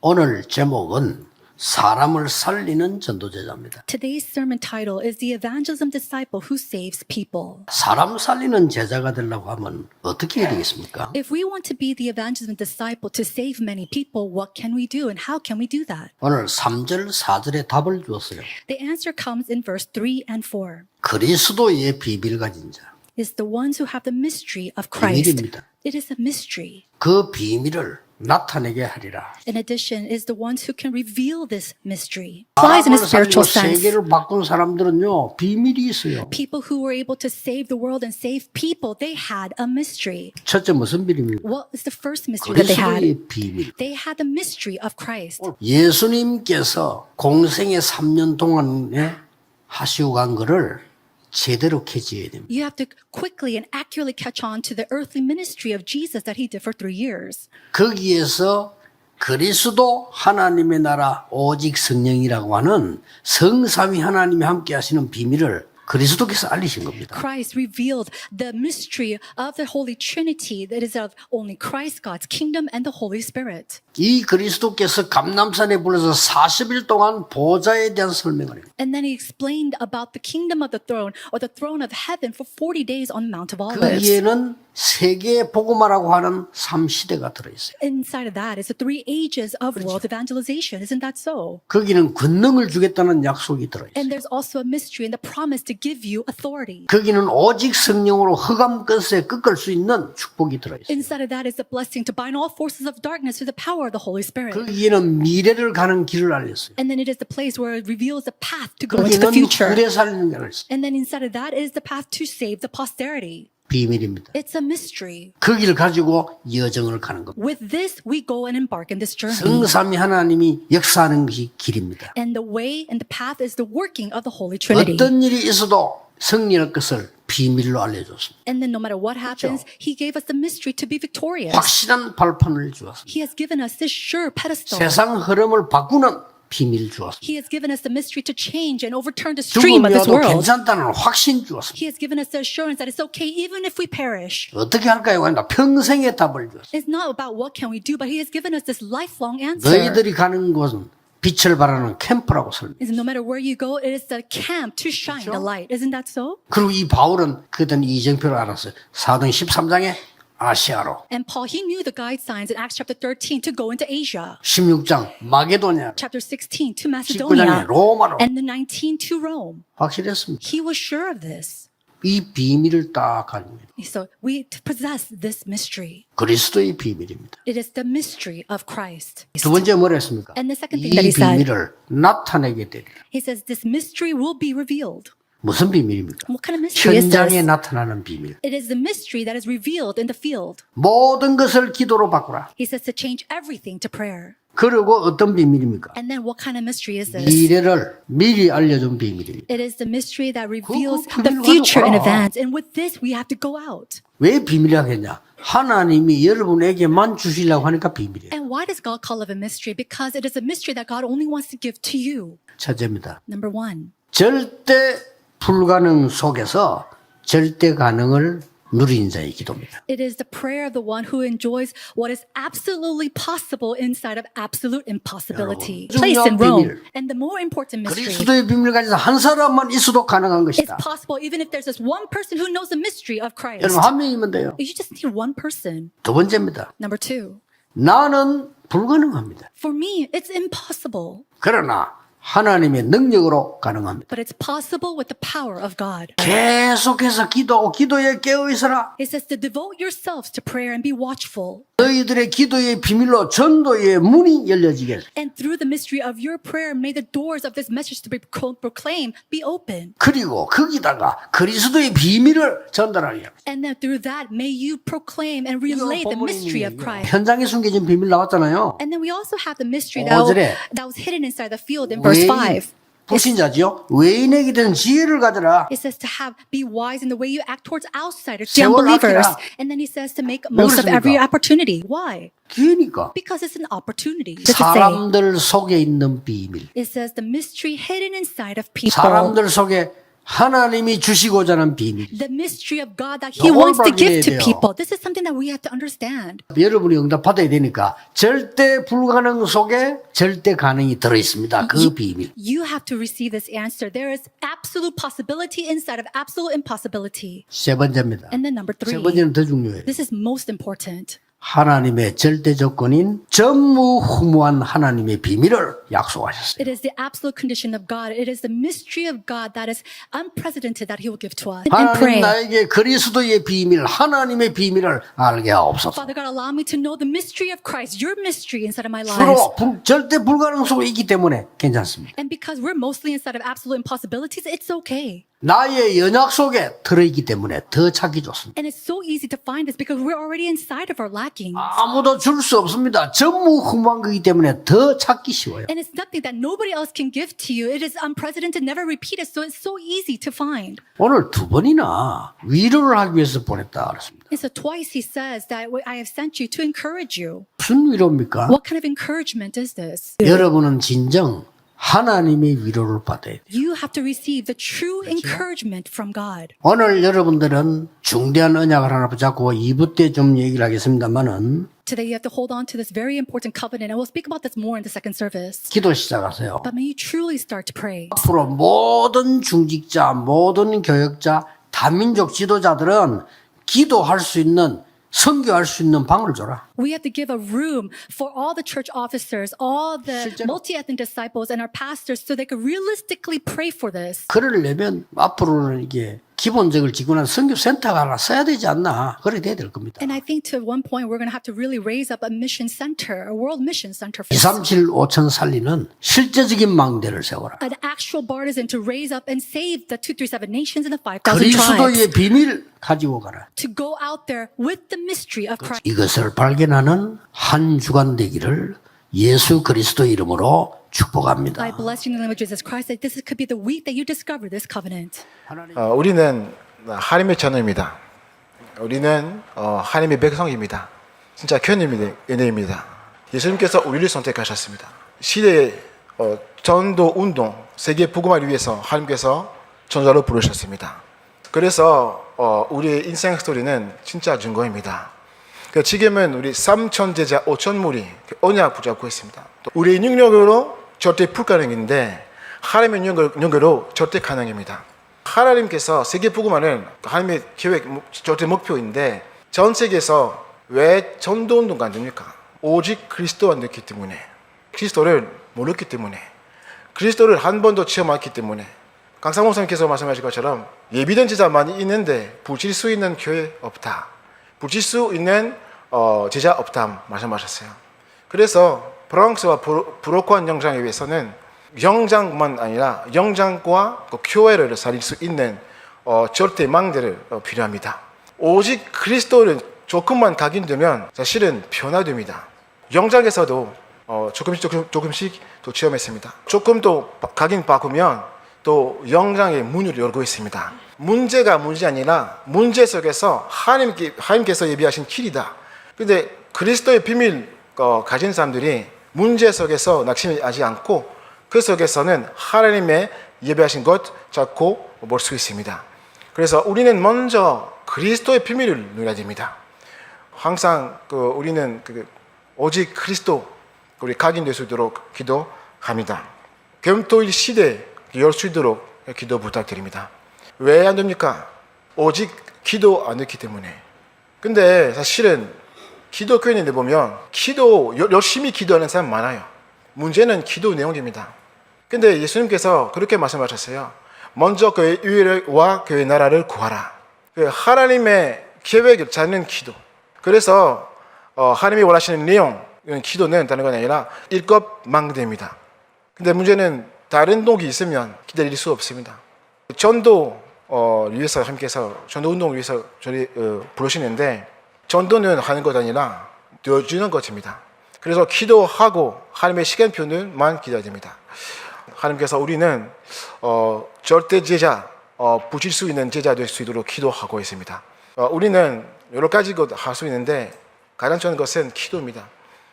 오늘 제목은 사람을 살리는 전도제자입니다. Today's sermon title is The Evangelism Disciple Who Saves People. 사람 살리는 제자가 되려고 하면 어떻게 해야 되겠습니까? If we want to be the evangelism disciple to save many people, what can we do and how can we do that? 오늘 3절, 4절에 답을 주었어요. The answer comes in verse 3 and 4. 그리스도의 비밀 가진 자. It's the ones who have the mystery of Christ. 비밀입니다. It is a mystery. 그 비밀을 나타내게 하리라. In addition, is the ones who can reveal this mystery. Applies in a 사람을 살리고 spiritual sense. 세계를 바꾼 사람들은요, 비밀이 있어요. People who were able to save the world and save people, they had a mystery. 첫째 무슨 비밀입니까? What is the first mystery that they had? 그리스도의 비밀. They had the mystery of Christ. 예수님께서 공생의 3년 동안에 하시고 간 거를 제대로 캐치해야 됩니다. You have to quickly and accurately catch on to the earthly ministry of Jesus that he did for 3 years. 거기에서 그리스도 하나님의 나라 오직 성령이라고 하는 성삼위 하나님이 함께 하시는 비밀을 그리스도께서 알리신 겁니다. Christ revealed the mystery of the Holy Trinity that is of only Christ, God's kingdom, and the Holy Spirit. 이 그리스도께서 감람산에 불러서 40일 동안 보좌에 대한 설명을 해요. And then he explained about the kingdom of the throne or the throne of heaven for 40 days on Mount of Olives. 거기에는 세계 복음화라고 하는 3시대가 들어있어요. Inside of that is the 3 ages of world evangelization. Isn't that so? 거기는 권능을 주겠다는 약속이 들어있어요. And there's also a mystery and the promise to give you authority. 거기는 오직 성령으로 흑암 끝에 꺾을 수 있는 축복이 들어있어요. Inside of that is the blessing to bind all forces of darkness through the power of the Holy Spirit. 거기에는 미래를 가는 길을 알렸어요. And then it is the place where it reveals the path to go into the 거기는 future. 후대 살리는 게 알렸어요. And then inside of that is the path to save the posterity. 비밀입니다. It's a mystery. 그 길 가지고 여정을 가는 겁니다. With this, we go and embark in this journey. 성삼위 하나님이 역사하는 것이 길입니다. And the way and the path is the working of the Holy Trinity. 어떤 일이 있어도 승리할 것을 비밀로 알려줬습니다. And then no matter what happens, He gave us the mystery to be victorious. 확실한 발판을 주었습니다. He has given us this sure pedestal. 세상 흐름을 바꾸는 비밀을 주었습니다. He has given us the mystery to change and overturn the stream of this 죽음이어도 world. 괜찮다는 확신 주었습니다. He has given us the assurance that it's okay even if we perish. 어떻게 할까요? 아니라 평생의 답을 주었습니다. It's not about what can we do, but He has given us this lifelong answer. 너희들이 가는 곳은 빛을 발하는 캠프라고 설명. Is no matter where you go, it is the camp to shine the light. Isn't that so? 그리고 이 바울은 그때 이정표를 알았어요. 사도행 13장에 아시아로, And Paul, he knew the guide signs in Acts chapter 13 to go into Asia. 16장 마게도냐, Chapter 16 to 19장에 Macedonia. 로마로 And the 19 to Rome. 확실했습니다. He was sure of this. 이 비밀을 딱 가는 거예요. So we possess this mystery. 그리스도의 비밀입니다. It is the mystery of Christ. 두 번째 뭐라 했습니까? And the second 이 thing that he said, 비밀을 나타내게 되리라. he says this mystery will be revealed. 무슨 비밀입니까? What kind of mystery is 현장에 this? 나타나는 비밀. It is the mystery that is revealed in the field. 모든 것을 기도로 바꾸라. He says to change everything to prayer. 그리고 어떤 비밀입니까? And then what kind of mystery is this? 미래를 미리 알려준 비밀입니다. It is the mystery that reveals 그거 the 비밀로 future in 가져가라. advance. And with this, we have to go out. 왜 비밀이라고 했냐? 하나님이 여러분에게만 주시려고 하니까 비밀이에요. And why does God call it a mystery? Because it is a mystery that God only wants to give to you. 첫째입니다. Number one, 절대 불가능 속에서 절대 가능을 누린 자의 기도입니다. it is the prayer of the one who enjoys what is absolutely possible inside of absolute impossibility. 여러분, Placed in 중요한 Rome. 비밀. And the more important mystery, 그리스도의 비밀을 가진 한 사람만 있어도 가능한 it's 것이다. possible even if there's just one person who knows the mystery of Christ. 여러분 한 명이면 돼요. You just need one person. 두 번째입니다. Number two, 나는 불가능합니다. for me, it's impossible. 그러나 하나님의 능력으로 가능합니다. But it's possible with the power of God. 계속해서 기도하고 기도에 깨어 있어라. It says to devote yourselves to prayer and be watchful. 너희들의 기도의 비밀로 전도의 문이 열려지게. And through the mystery of your prayer, may the doors of this message to be proclaimed be open. 그리고 거기다가 그리스도의 비밀을 전달하게. And then through that, may you proclaim and relay the mystery of Christ. 현장에 숨겨진 비밀 나왔잖아요. And then we also have the mystery 오절에 that was hidden inside the field in verse 5. 불신자지요. 외인에게 된 지혜를 가져라. It says to be wise in the way you act towards outsiders, the 세월 unbelievers. 아끼라. And then he says to make most of 그렇습니까? every opportunity. Why? 기회니까. Because it's an opportunity. Does it say? 사람들 속에 있는 비밀. It says the mystery hidden inside of people. 사람들 속에 하나님이 주시고자 하는 비밀. The mystery of God that 이걸 He wants to give to 발견해야 돼요. people. This is something that we have to understand. 여러분이 응답받아야 되니까 절대 불가능 속에 절대 가능이 들어 있습니다. 그 비밀. You have to receive this answer. There is absolute possibility inside of absolute impossibility. 세 번째입니다. And then number 세 3. 번째는 더 중요해요. This is most important. 하나님의 절대 조건인 전무후무한 하나님의 비밀을 약속하셨어요. It is the absolute condition of God. It is the mystery of God that is unprecedented that He will give to us. And 하나님 pray. 나에게 그리스도의 비밀, 하나님의 비밀을 알게 하옵소서. Father God, allow me to know the mystery of Christ, your mystery inside of my lives. 서로 절대 불가능 속에 있기 때문에 괜찮습니다. And because we're mostly inside of absolute impossibilities, it's okay. 나의 연약 속에 들어있기 때문에 더 찾기 좋습니다. And it's so easy to find this because we're already inside of our lackings. 아무도 줄 수 없습니다. 전무후무한 거기 때문에 더 찾기 쉬워요. And it's nothing that nobody else can give to you. It is unprecedented, never repeated, so it's so easy to find. 오늘 두 번이나 위로를 하기 위해서 보냈다 그랬습니다. And so twice he says that I have sent you to encourage you. 무슨 위로입니까? What kind of encouragement is this? 여러분은 진정 하나님의 위로를 받아야 돼요. You have to receive the true encouragement from God. 오늘 여러분들은 중대한 언약을 하나 붙잡고 2부 때 좀 얘기를 하겠습니다만은 Today you have to hold on to this very important covenant, and we'll speak about this more in the second service. 기도 시작하세요. But may you truly start to pray. 앞으로 모든 중직자, 모든 교역자, 다민족 지도자들은 기도할 수 있는, 선교할 수 있는 방을 줘라. We have to give a room for all the church officers, all the 실제로. multi-ethnic disciples and our pastors so they could realistically pray for this. 그러려면 앞으로는 이게 기본적을 지고 난 선교센터가 하나 써야 되지 않나. 그래 돼야 될 겁니다. And I think to one point we're going to have to really raise up a mission center, a world mission center for 237 5천 살리는 실제적인 망대를 세워라. an actual partisan to raise up and save the 237 nations and the 5,000 tribes. 그리스도의 비밀 가지고 가라. To go out there with the mystery of Christ. 이것을 발견하는 한 주간 되기를 예수 그리스도 이름으로 축복합니다. I bless you in the name of Jesus Christ that this could be the week that you discover this covenant. 우리는 하나님의 자녀입니다. 우리는 하나님의 백성입니다. 진짜 큰 은혜입니다. 예수님께서 우리를 선택하셨습니다. 시대의 전도 운동, 세계 복음화를 위해서 하나님께서 전자로 부르셨습니다. 그래서 우리의 인생 스토리는 진짜 증거입니다. 지금은 우리 3천 제자 5천 무리 언약 붙잡고 있습니다. 우리의 능력으로 절대 불가능인데 하나님의 능력으로 절대 가능입니다. 하나님께서 세계 복음화는 하나님의 계획, 절대 목표인데 전 세계에서 왜 전도 운동가 안 됩니까? 오직 그리스도 안 됐기 때문에, 그리스도를 모르기 때문에, 그리스도를 한 번도 체험했기 때문에. 강상봉 선생님께서 말씀하신 것처럼 예비된 제자만이 있는데 붙일 수 있는 교회 없다. 붙일 수 있는 제자 없다 말씀하셨어요. 그래서 프랑스와 브로커한 영장에 위해서는 영장만 아니라 영장과 교회를 살릴 수 있는 절대 망대를 필요합니다. 오직 그리스도를 조금만 각인되면 사실은 변화됩니다. 영장에서도 조금씩 또 체험했습니다. 조금 더 각인 바꾸면 또 영장의 문을 열고 있습니다. 문제가 문제 아니라 문제 속에서 하나님께서 예비하신 길이다. 근데 그리스도의 비밀 가진 사람들이 문제 속에서 낙심하지 않고 그 속에서는 하나님의 예배하신 것 잡고 볼 수 있습니다. 그래서 우리는 먼저 그리스도의 비밀을 누려야 됩니다. 항상 우리는 오직 그리스도 우리 각인될 수 있도록 기도합니다. 금토일 시대 열 수 있도록 기도 부탁드립니다. 왜 안 됩니까? 오직 기도 안 했기 때문에. 근데 사실은 기독교인들 보면 열심히 기도하는 사람 많아요. 문제는 기도 내용입니다. 근데 예수님께서 그렇게 말씀하셨어요. 먼저 그의 의와 그의 나라를 구하라. 하나님의 계획을 찾는 기도. 그래서 하나님이 원하시는 내용, 기도는 다른 건 아니라 일겁망대입니다. 근데 문제는 다른 동기 있으면 기다릴 수 없습니다. 전도 위해서 하나님께서 전도 운동을 위해서 저희 부르시는데 전도는 하는 것 아니라 되어주는 것입니다. 그래서 기도하고 하나님의 시간표는만 기다려야 됩니다. 하나님께서 우리는 절대 제자, 붙일 수 있는 제자 될 수 있도록 기도하고 있습니다. 우리는 여러 가지 것 할 수 있는데 가장 좋은 것은 기도입니다.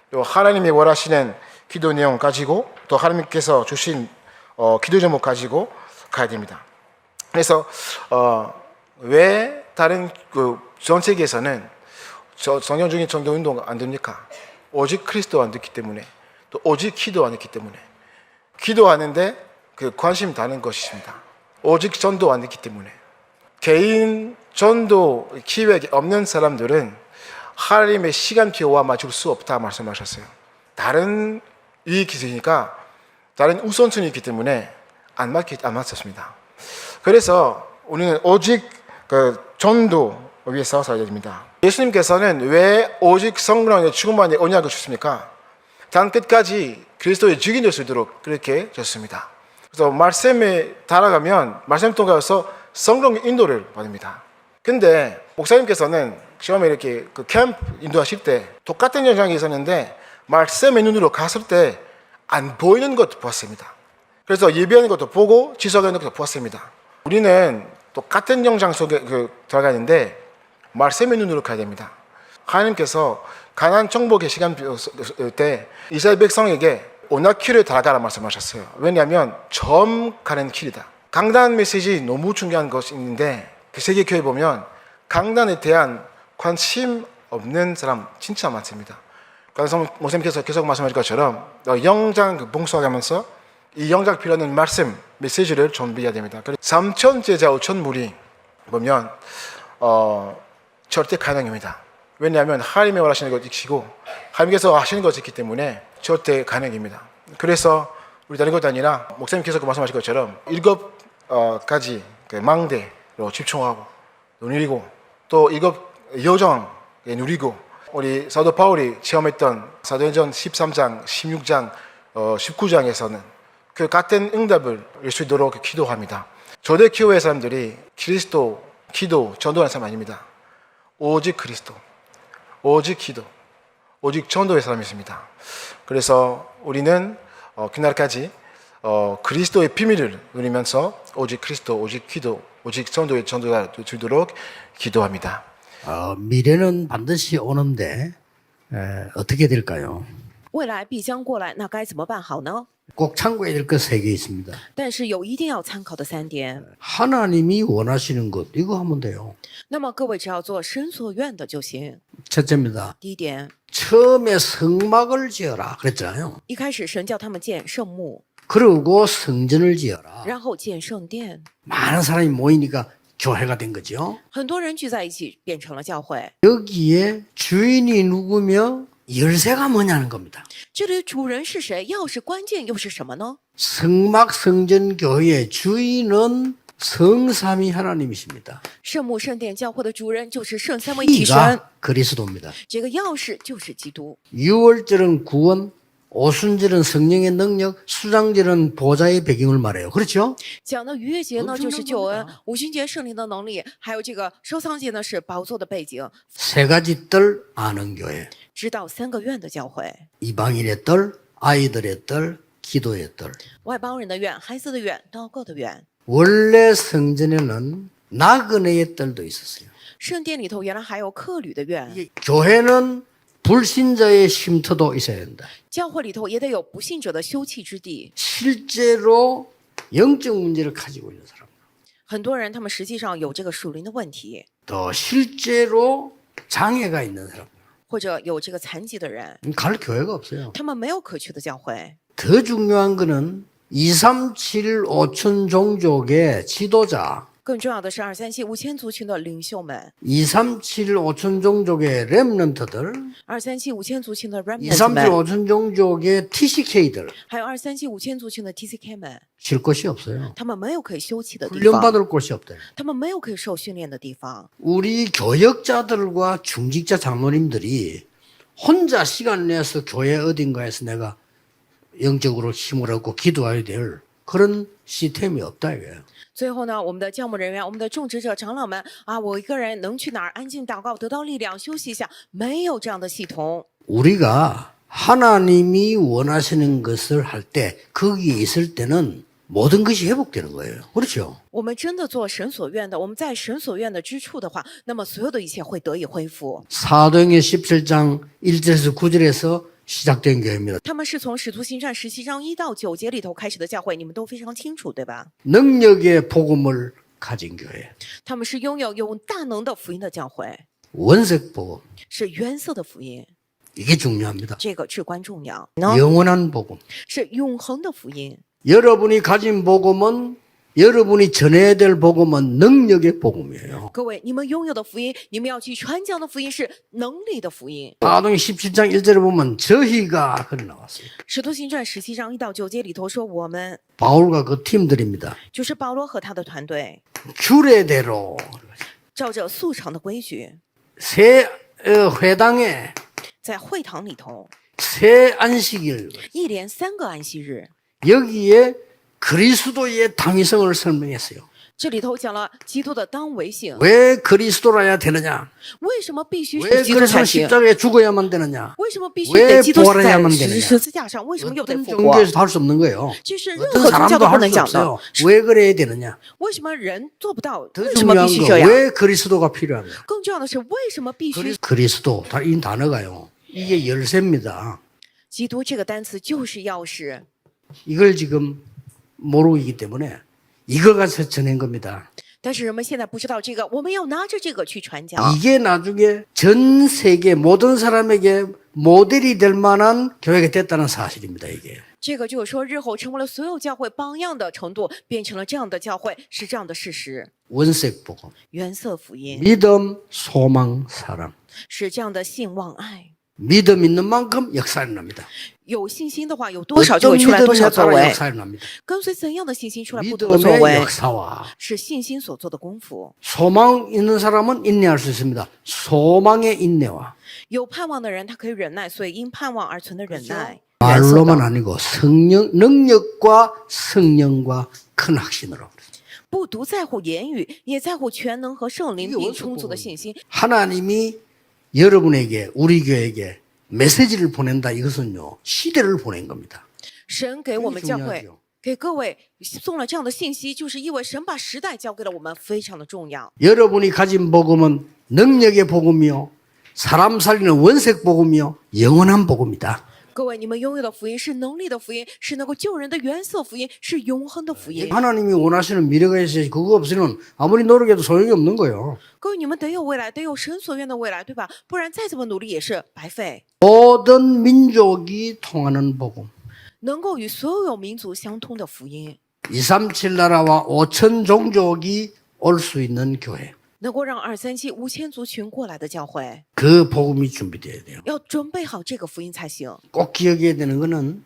또 하나님이 원하시는 기도 내용 가지고 또 하나님께서 주신 기도 제목 가지고 가야 됩니다. 그래서 왜 다른 전 세계에서는 성경 중에 전도 운동 안 됩니까? 오직 그리스도 안 듣기 때문에, 또 오직 기도 안 했기 때문에. 기도하는데 그 관심 다른 것이십니다. 오직 전도 안 했기 때문에. 개인 전도 기획이 없는 사람들은 하나님의 시간표와 맞출 수 없다 말씀하셨어요. 다른 이익이 있으니까, 다른 우선순위 있기 때문에 안 맞췄습니다. 그래서 우리는 오직 그 전도 위해서 살아야 됩니다. 예수님께서는 왜 오직 성령의 충만의 언약을 주십니까? 단 끝까지 그리스도의 증인 될 수 있도록 그렇게 줬습니다. 그래서 말씀에 따라가면 말씀 통해서 성령의 인도를 받습니다. 근데 목사님께서는 처음에 이렇게 그 캠프 인도하실 때 똑같은 현상이 있었는데 말씀의 눈으로 갔을 때 안 보이는 것도 보았습니다. 그래서 예배하는 것도 보고 지속하는 것도 보았습니다. 우리는 똑같은 영장 속에 들어가 있는데 말씀의 눈으로 가야 됩니다. 하나님께서 가나안 정복의 시간 때 이스라엘 백성에게 오나키를 달아가라 말씀하셨어요. 왜냐하면 처음 가는 길이다. 강단 메시지 너무 중요한 것이 있는데 그 세계 교회 보면 강단에 대한 관심 없는 사람 진짜 많습니다. 그래서 목사님께서 계속 말씀하신 것처럼 영장 봉사하면서 이 영장 필요한 말씀 메시지를 준비해야 됩니다. 3천 제자 5천 무리 보면 절대 가능입니다. 왜냐하면 하나님이 원하시는 것이시고 하나님께서 하시는 것이 있기 때문에 절대 가능입니다. 그래서 우리 다른 것도 아니라 목사님께서 말씀하신 것처럼 7가지 망대로 집중하고 누리고 또 7 여정에 누리고 우리 사도 바울이 체험했던 사도행전 13장, 16장, 19장에서는 그 같은 응답을 낼 수 있도록 기도합니다. 초대교회 사람들이 그리스도, 기도, 전도하는 사람 아닙니다. 오직 그리스도, 오직 기도, 오직 전도의 사람이었습니다. 그래서 우리는 그날까지 그리스도의 비밀을 누리면서 오직 그리스도, 오직 기도, 오직 전도의 전도가 되도록 기도합니다. 미래는 반드시 오는데 어떻게 될까요? 未来必将过来，那该怎么办好呢？ 꼭 참고해야 될 것 3개 있습니다. 但是有一定要参考的3点。 하나님이 원하시는 것 이거 하면 돼요. 那么各位只要做神所愿的就行。 첫째입니다. 第一点， 처음에 성막을 지어라 그랬잖아요. 一开始神叫他们建圣墓， 그리고 성전을 지어라. 然后建圣殿。 많은 사람이 모이니까 교회가 된 거죠. 很多人聚在一起，变成了教会。 여기에 주인이 누구며 열쇠가 뭐냐는 겁니다. 这里主人是谁？钥匙关键又是什么呢？ 성막 성전 교회의 주인은 성삼위 하나님이십니다. 圣墓圣殿教会的主人就是圣三位一体神， 이가 그리스도입니다. 这个钥匙就是基督。 유월절은 구원, 오순절은 성령의 능력, 수장절은 보좌의 배경을 말해요. 그렇죠? 讲的逾越节呢， 엄청난 就是救恩 겁니다 ；五旬节圣灵的能力，还有这个收藏节呢，是宝座的背景。 세 가지 뜰 아는 교회. 知道3个愿的教会， 이방인의 뜰, 아이들의 뜰, 기도의 뜰. 外邦人的愿、孩子的愿、祷告的愿。 원래 성전에는 나그네의 뜰도 있었어요. 圣殿里头原来还有客旅的愿， 교회는 불신자의 쉼터도 있어야 된다. 教会里头也得有不信者的休憩之地。 실제로 영적 문제를 가지고 있는 사람, 很多人他们实际上有这个属灵的问题， 또 실제로 장애가 있는 사람, 或者有这个残疾的人， 갈 교회가 없어요. 他们没有可去的教会。 더 중요한 거는 237 5천 종족의 지도자, 更重要的是237、5000族群的领袖们， 237 5천 종족의 렘넌트들, 237、5000族群的 remnant 237 们， 5천 종족의 TCK들 还有237、5000族群的 TCK 们， 쉴 곳이 없어요. 他们没有可以休憩的地方， 훈련받을 곳이 없대요. 他们没有可以受训练的地方。 우리 교역자들과 중직자 장로님들이 혼자 시간 내서 교회 어딘가에서 내가 영적으로 힘을 얻고 기도해야 될 그런 시스템이 없다 이거예요. 最后呢，我们的教牧人员、我们的种植者、长老们啊，我一个人能去哪儿安静祷告、得到力量、休息一下？没有这样的系统。 우리가 하나님이 원하시는 것을 할 때 거기에 있을 때는 모든 것이 회복되는 거예요. 그렇죠? 我们真的做神所愿的，我们在神所愿的之处的话，那么所有的一切会得以恢复。 사도행전 17장 1절에서 9절에서 시작된 교회입니다. 他们是从使徒行传17章1到9节里头开始的教会，你们都非常清楚，对吧？ 능력의 복음을 가진 교회. 他们是拥有有大能的福音的教会， 원색 복음. 是原色的福音， 이게 중요합니다. 这个至关重要。 영원한 복음. 是永恒的福音。 여러분이 가진 복음은 여러분이 전해야 될 복음은 능력의 복음이에요. 各位，你们拥有的福音，你们要去传讲的福音是能力的福音。 사도행 17장 1절에 보면 저희가 그래 나왔어요. 使徒行传17章1到9节里头说，我们 바울과 그 팀들입니다. 就是保罗和他的团队， 규례대로 照着素常的规矩， 새 회당에 在会堂里头 새 안식일 一连3个安息日。 여기에 그리스도의 당위성을 설명했어요. 这里头讲了基督的当为性， 왜 그리스도라야 되느냐? 为什么必须 왜 是基督才 그리스도 行？ 십자가에 죽어야만 되느냐? 为什么必须 왜 得基督 부활해야만 在 되느냐 十字架上？为什么又得 어떤 复活？ 종교에서도 할 수 없는 거예요. 这是任 어떤 何宗教 사람도 都不 할 能 수 讲的 없어요. 。为 그래야 되느냐? 为什么人做不到？ 더 为什么必 중요한 须 거 这样？ 왜 그리스도가 필요하냐? 更重要的是，为什么必须？ 그리스도 이 단어가요. 이게 열쇠입니다. 基督这个单词就是钥匙。 이걸 지금 모르고 있기 때문에 이걸 가서 전한 겁니다. 但是人们现在不知道这个，我们要拿着这个去传讲。 이게 나중에 전 세계 모든 사람에게 모델이 될 만한 교회가 됐다는 사실입니다. 이게. 这个就是说，日后成为了所有教会榜样的程度，变成了这样的教会，是这样的事实。 원색 복음. 原色福音 믿음, 소망, 사랑. 是这样的信望爱。 믿음 있는 만큼 역사 일어납니다. 有信心的话，有多少就 어떤 会出来多少 믿음에 作 따라 为。 역사 일어납니다. 跟随怎样的信心出来不同的作 믿음의 为， 역사와 是信心所做的功夫。 소망 있는 사람은 인내할 수 있습니다. 소망의 인내와 有盼望的人，他可以忍耐，所以因盼望而存的忍耐。 말로만 아니고 성령 능력과 성령과 큰 확신으로 不独在乎言语，也在乎全能和圣灵并充足的信心。 하나님이 여러분에게 우리 교회에게 메시지를 보낸다 이것은요 시대를 보낸 겁니다. 神给我们教会 중요하죠. 给各位送了这样的信息，就是因为神把时代交给了我们，非常的重要。 여러분이 가진 복음은 능력의 복음이요 사람 살리는 원색 복음이요 영원한 복음이다. 各位，你们拥有的福音是能力的福音，是能够救人的原色福音，是永恒的福音。 하나님이 원하시는 미래가 있어야지 그거 없으면 아무리 노력해도 소용이 없는 거예요. 各位，你们得有未来，得有神所愿的未来，对吧？不然再怎么努力也是白费。 모든 민족이 통하는 복음. 能够与所有民族相通的福音， 237 나라와 5천 종족이 올 수 있는 교회. 能够让237、5000族群过来的教会， 그 복음이 준비돼야 돼요. 要准备好这个福音才行。 꼭 기억해야 되는 거는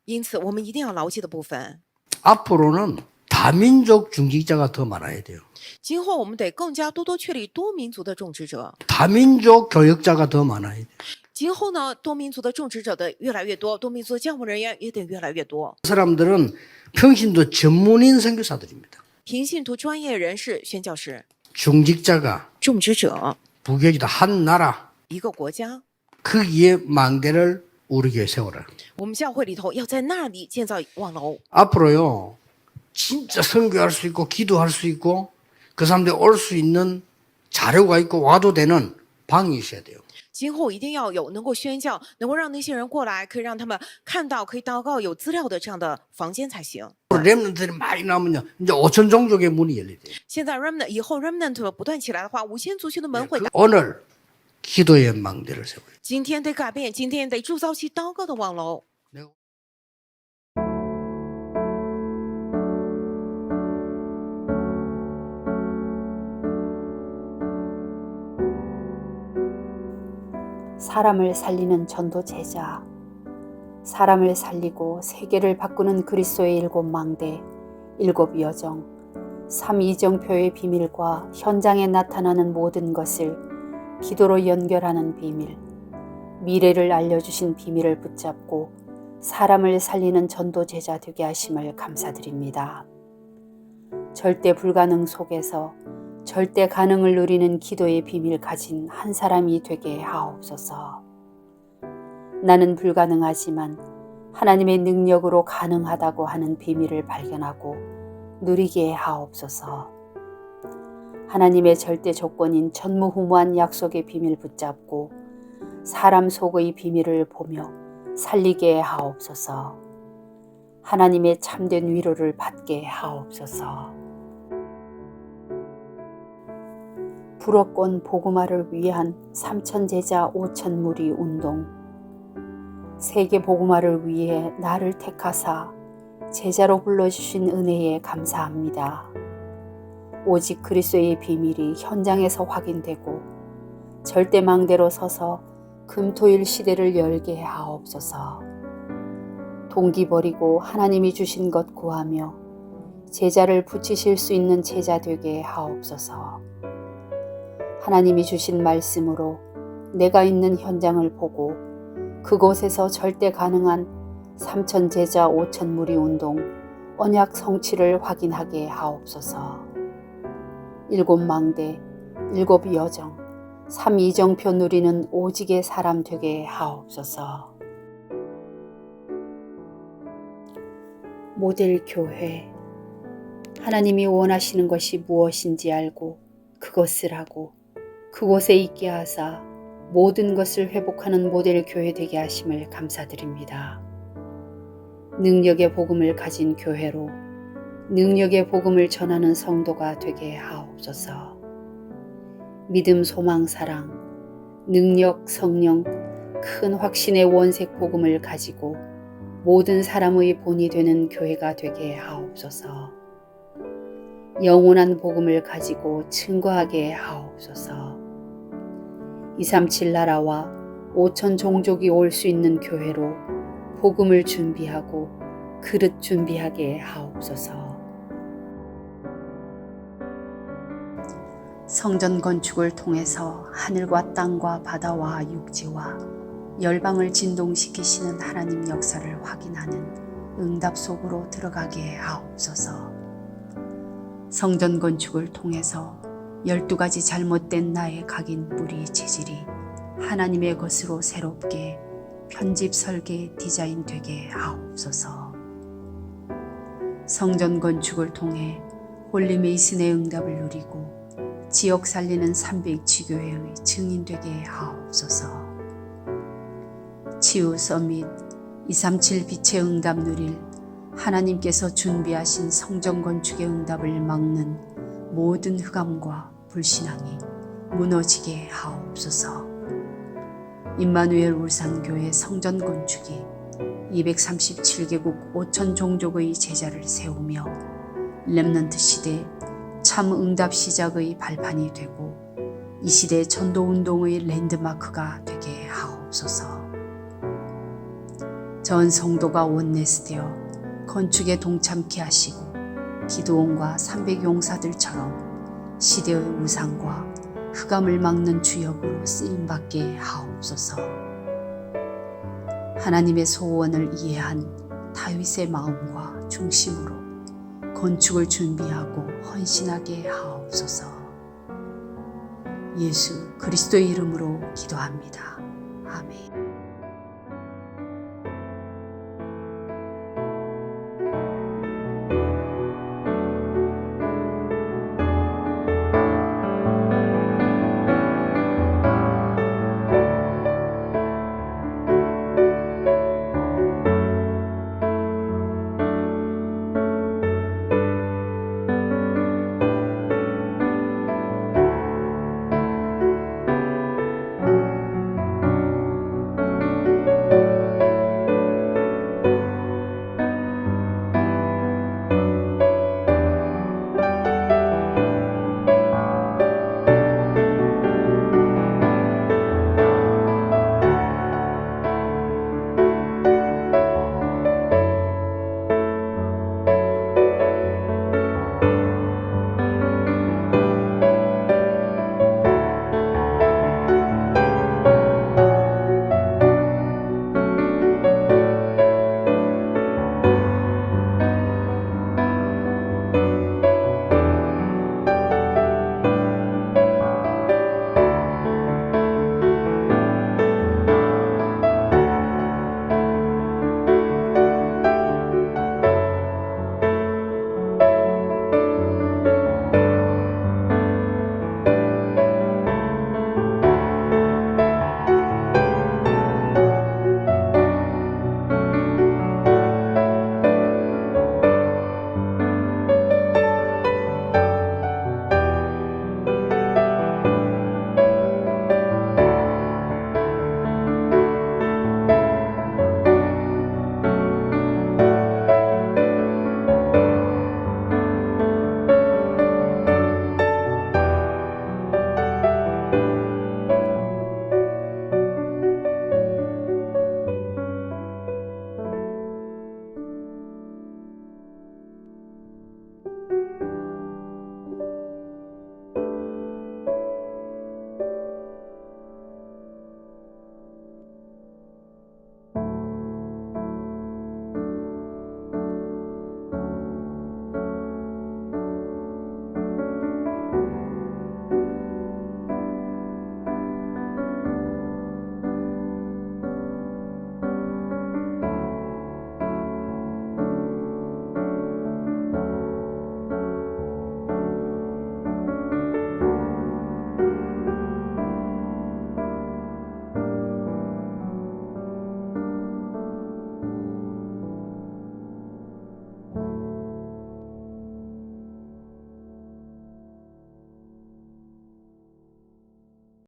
因此，我们一定要牢记的部分， 앞으로는 다민족 중직자가 더 많아야 돼요. 今后我们得更加多确立多民族的种植者。 다민족 교역자가 더 많아야 돼요. 今后呢，多民族的种植者的越来越多，多民族的教牧人员也得越来越多。 그 사람들은 평신도 전문인 선교사들입니다. 平信徒专业人士、宣教士、 중직자가 种植者， 부교기도 한 나라 一个国家， 거기에 망대를 우리 교회 세워라. 我们教会里头要在那里建造望楼。 앞으로요 진짜 선교할 수 있고 기도할 수 있고 그 사람들이 올 수 있는 자료가 있고 와도 되는 방이 있어야 돼요. 今后一定要有能够宣教，能够让那些人过来，可以让他们看到，可以祷告、有资料的这样的房间才行。 렘넌트들이 많이 나오면요 이제 5천 종족의 문이 열리대요. 现在 remnant 以后 remnant 不断起来的话，5000族群的门会打。 오늘 기도의 망대를 세워요. 今天得改变，今天得铸造起祷告的望楼。 사람을 살리는 전도 제자, 사람을 살리고 세계를 바꾸는 그리스도의 7 망대, 7 여정, 3이정표의 비밀과 현장에 나타나는 모든 것을 기도로 연결하는 비밀, 미래를 알려주신 비밀을 붙잡고 사람을 살리는 전도 제자 되게 하심을 감사드립니다. 절대 불가능 속에서 절대 가능을 누리는 기도의 비밀 가진 한 사람이 되게 하옵소서. 나는 불가능하지만 하나님의 능력으로 가능하다고 하는 비밀을 발견하고 누리게 하옵소서. 하나님의 절대 조건인 전무후무한 약속의 비밀 붙잡고 사람 속의 비밀을 보며 살리게 하옵소서. 하나님의 참된 위로를 받게 하옵소서. 불어권 복음화를 위한 3천 제자 5천 무리 운동. 세계 복음화를 위해 나를 택하사 제자로 불러주신 은혜에 감사합니다. 오직 그리스도의 비밀이 현장에서 확인되고 절대망대로 서서 금토일 시대를 열게 하옵소서. 동기 버리고 하나님이 주신 것 구하며 제자를 붙이실 수 있는 제자 되게 하옵소서. 하나님이 주신 말씀으로 내가 있는 현장을 보고 그곳에서 절대 가능한 3천 제자 5천 무리 운동 언약 성취를 확인하게 하옵소서. 7 망대, 7 여정, 3 이정표 누리는 오직의 사람 되게 하옵소서. 모델 교회. 하나님이 원하시는 것이 무엇인지 알고 그것을 하고 그곳에 있게 하사 모든 것을 회복하는 모델 교회 되게 하심을 감사드립니다. 능력의 복음을 가진 교회로 능력의 복음을 전하는 성도가 되게 하옵소서. 믿음, 소망, 사랑, 능력, 성령, 큰 확신의 원색 복음을 가지고 모든 사람의 본이 되는 교회가 되게 하옵소서. 영원한 복음을 가지고 증거하게 하옵소서. 237 나라와 5천 종족이 올 수 있는 교회로 복음을 준비하고 그릇 준비하게 하옵소서. 성전 건축을 통해서 하늘과 땅과 바다와 육지와 열방을 진동시키시는 하나님 역사를 확인하는 응답 속으로 들어가게 하옵소서. 성전 건축을 통해서 12가지 잘못된 나의 각인 뿌리 체질이 하나님의 것으로 새롭게 편집 설계 디자인 되게 하옵소서. 성전 건축을 통해 홀리메이슨의 응답을 누리고 지역 살리는 300지교회의 증인 되게 하옵소서. 치유 서밋 237 빛의 응답 누릴 하나님께서 준비하신 성전 건축의 응답을 막는 모든 흑암과 불신앙이 무너지게 하옵소서. 임마누엘 울산교회 성전 건축이 237개국 5천 종족의 제자를 세우며 렘넌트 시대 참 응답 시작의 발판이 되고 이 시대 전도운동의 랜드마크가 되게 하옵소서. 전 성도가 원내스되어 건축에 동참케 하시고 기드온과 300용사들처럼 시대의 우상과 흑암을 막는 주역으로 쓰임받게 하옵소서. 하나님의 소원을 이해한 다윗의 마음과 중심으로 건축을 준비하고 헌신하게 하옵소서. 예수 그리스도의 이름으로 기도합니다. 아멘.